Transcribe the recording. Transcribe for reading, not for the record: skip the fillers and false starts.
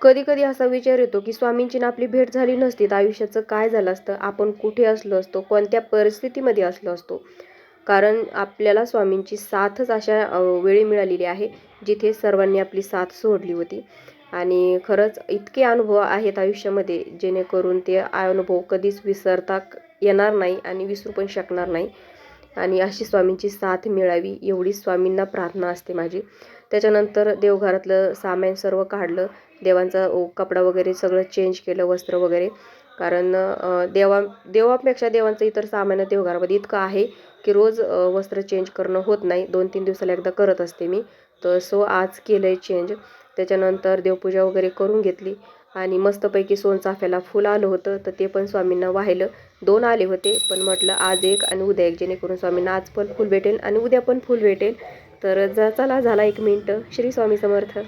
कधी-कधी असा विचार येतो, की स्वामींची ना आपली भेट झाली नसती तर आयुष्याचं काय झालं असतं? आपण कुठे असलो असतो? कोणत्या परिस्थितीमध्ये असलो असतो? कारण आपल्याला स्वामींची साथच अशा वेळी मिळालेली आहे, जिथे सर्वांनी आपली साथ सोडली होती. आणि खरंच इतके अनुभव आहेत आयुष्यामध्ये, जेणेकरून ते अनुभव कधीच विसरता येणार नाही आणि विसरू पण शकणार नाही. आणि अशी स्वामींची साथ मिळावी एवढीच स्वामींना प्रार्थना असते माझी. त्याच्यानंतर देवघरातलं सामान सर्व काढलं. देवांचा कपडा वगैरे सगळं चेंज केलं, वस्त्र वगैरे. कारण देवापेक्षा देवांचं इतर सामान देवघरामध्ये इतकं आहे, की रोज वस्त्र चेंज करणं होत नाही. 2-3 दिवसाला एकदा करत असते मी. तर आज केलं आहे चेंज. त्याच्यानंतर देवपूजा वगैरे करून घेतली आणि मस्तपैकी सोनचाफ्याला फुल आलं होतं, तर ते पण स्वामींना वाहिलं. 2 आले होते, पण म्हटलं आज एक आणि उद्या एक, जेणेकरून स्वामींना आज पण फुल भेटेल आणि उद्या पण फुल भेटेल. तर चला झाला 1 मिनिट. श्री स्वामी समर्थ.